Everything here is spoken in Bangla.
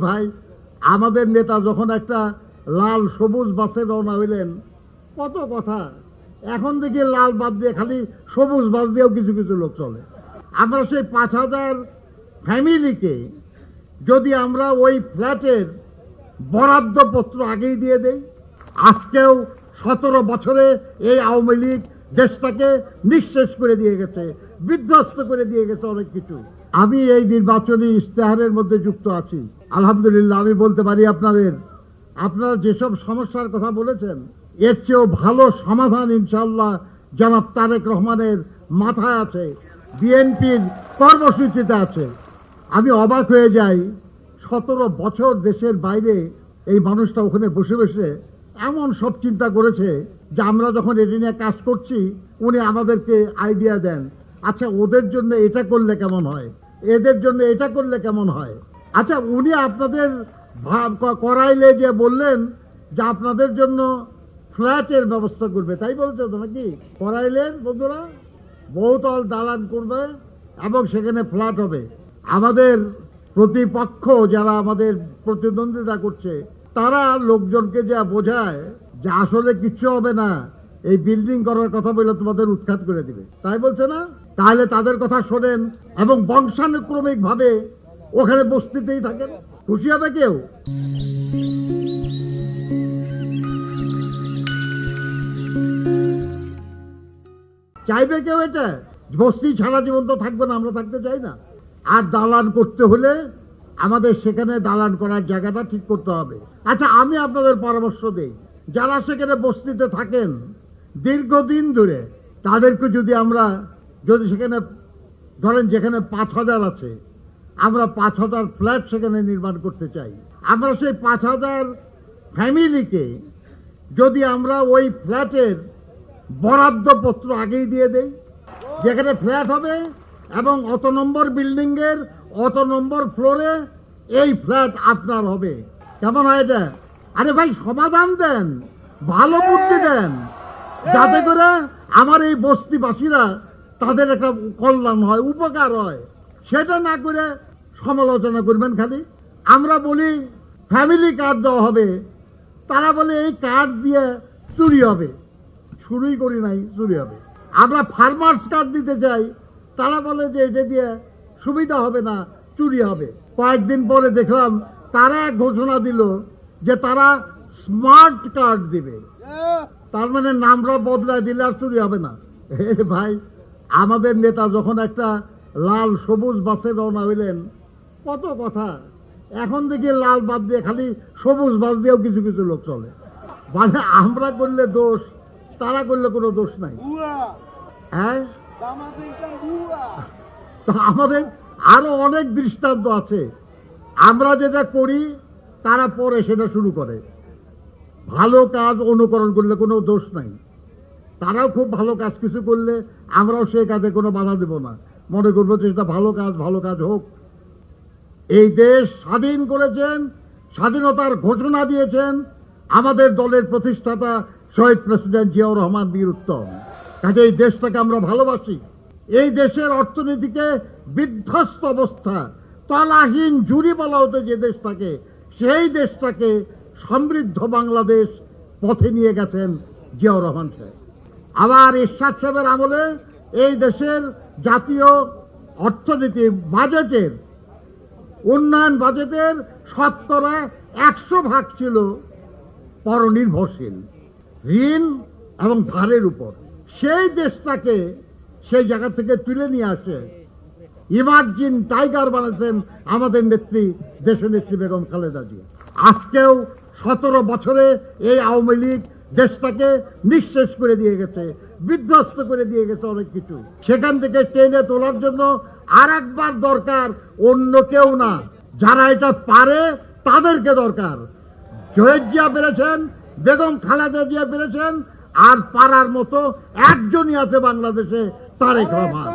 ভাই, আমাদের নেতা যখন একটা লাল সবুজ বাসে রওনা হইলেন, কত কথা। এখন দেখি লাল বাদ দিয়ে খালি সবুজ বাস দিয়েও কিছু কিছু লোক চলে। আমরা সেই 5,000 ফ্যামিলিকে যদি আমরা ওই ফ্ল্যাটের বরাদ্দ পত্র আগেই দিয়ে দেই, আজকেও 17 বছরে এই আওয়ামী লীগ দেশটাকে নিঃশেষ করে দিয়ে গেছে, বিধ্বস্ত করে দিয়ে গেছে অনেক কিছু। আমি এই নির্বাচনী ইশতেহারের মধ্যে যুক্ত আছি। আলহামদুলিল্লাহ, আমি বলতে পারি আপনারা যেসব সমস্যার কথা বলেছেন, এর চেয়েও ভালো সমাধান ইনশাআল্লাহ জনাব তারেক রহমানের মাথায় আছে, বিএনপির কর্মসূচিতে আছে। আমি অবাক হয়ে যাই, 17 বছর দেশের বাইরে এই মানুষটা ওখানে বসে বসে এমন সব চিন্তা করেছে যে আমরা যখন এটি নিয়ে কাজ করছি উনি আমাদেরকে আইডিয়া দেন, আচ্ছা ওদের জন্য এটা করলে কেমন হয়, এদের জন্য এটা করলে কেমন হয়। আচ্ছা, উনি আপনাদের করাইলে যে বললেন যে আপনাদের জন্য ফ্ল্যাটের ব্যবস্থা করবে, তাই বলছে তো নাকি? করাইলেন বন্ধুরা, বহুতল দালান করবে এবং সেখানে ফ্ল্যাট হবে। আমাদের প্রতিপক্ষ যারা আমাদের প্রতিদ্বন্দ্বিতা করছে তারা লোকজনকে যা বোঝায় যে আসলে কিচ্ছু হবে না, এই বিল্ডিং করার কথা বলে তোমাদের উৎখাত করে দিবে, তাই বলছে না? তাহলে তাদের কথা শোনেন এবং বংশানুক্রমিক ভাবে ওখানে বস্তিতেই থাকেন, খুশি হবে কেউ? চাইবে কেউ এটা? বস্তি সারা জীবন তো থাকবে না, আমরা থাকতে চাই না। আর দালান করতে হলে আমাদের সেখানে দালান করার জায়গাটা ঠিক করতে হবে। আচ্ছা, আমি আপনাদের পরামর্শ দেই, যারা সেখানে বস্তিতে থাকেন দীর্ঘদিন ধরে, তাদেরকে যদি সেখানে ধরেন যেখানে 5,000 আছে, আমরা 5,000 ফ্ল্যাট সেখানে নির্মাণ করতে চাই। আমরা সেই 5,000 ফ্যামিলিকে যদি আমরা ওই ফ্ল্যাটের বরাদ্দ পত্র আগেই দিয়ে দেই, যেখানে ফ্ল্যাট হবে এবং অত নম্বর বিল্ডিং এর অত নম্বর ফ্লোরে এই ফ্ল্যাট আপনার হবে, কেমন হয় এটা? আরে ভাই, সমাধান দেন, ভালো বুদ্ধি দেন, যাতে করে আমার এই বস্তিবাসীরা তাদের একটা কল্যাণ হয়, উপকার হয়। সেটা না করে সমালোচনা করবেন খালি। আমরা বলি ফ্যামিলি কার্ড দেওয়া হবে, তারা বলে এই কার্ড দিয়ে চুরি হবে। শুরুই করি নাই, চুরি হবে। আমরা ফার্মার্স কার্ড দিতে চাই, তারা বলে যে এটা দিয়ে সুবিধা হবে না, চুরি হবে। কয়েকদিন পরে দেখলাম তারা এক ঘোষণা দিল যে তারা স্মার্ট কার্ড দিবে, তার মানে নামরা বদলায় দিলে আর চুরি হবে না। ভাই, আমাদের নেতা যখন একটা লাল সবুজ বাসে রওনা হইলেন, কত কথা। এখন দেখি লাল বাদ দিয়ে খালি সবুজ বাস দিয়েও কিছু কিছু লোক চলে। মানে আমরা করলে দোষ, তারা করলে কোনো দোষ নাই। হ্যাঁ, আমাদের আরো অনেক দৃষ্টান্ত আছে। আমরা যেটা করি তারা পরে সেটা শুরু করে। ভালো কাজ অনুকরণ করলে কোনো দোষ নাই। তারাও খুব ভালো কাজ কিছু করলে আমরাও সেই কাজে কোনো বাধা দেব না, মনে করবো যে এটা ভালো কাজ হোক। এই দেশ স্বাধীন করেছেন, স্বাধীনতার ঘোষণা দিয়েছেন আমাদের দলের প্রতিষ্ঠাতা শহীদ প্রেসিডেন্ট জিয়াউর রহমান বীর উত্তম। কাজে এই দেশটাকে আমরা ভালোবাসি। এই দেশের অর্থনীতিকে বিধ্বস্ত অবস্থা, তলাহীন জুরি বলা হতো যে দেশটাকে, সেই দেশটাকে সমৃদ্ধ বাংলাদেশ পথে নিয়ে গেছেন জিয়াউর রহমান সাহেব। আবার এরশাদ সাহেবের আমলে এই দেশের জাতীয় অর্থনীতি বাজেটের, উন্নয়ন বাজেটের 100% ছিল পরনির্ভরশীল, ঋণ এবং ধারের উপর। সেই দেশটাকে সেই জায়গা থেকে তুলে নিয়ে আসে ইমার্জিং টাইগার বানাচ্ছেন আমাদের নেত্রী, দেশনেত্রী বেগম খালেদা জিয়া। আজকেও 17 বছরে এই আওয়ামী লীগ দেশটাকে নিঃশেষ করে দিয়ে গেছে, বিধ্বস্ত করে দিয়ে গেছে অনেক কিছু। সেখান থেকে টেনে তোলার জন্য আর একবার দরকার অন্য কেউ না, যারা এটা পারে তাদেরকে দরকার। শহীদ জিয়া পেরেছেন, বেগম খালেদা জিয়া পেরেছেন, আর পারার মতো একজনই আছে বাংলাদেশে, তারেক রহমান।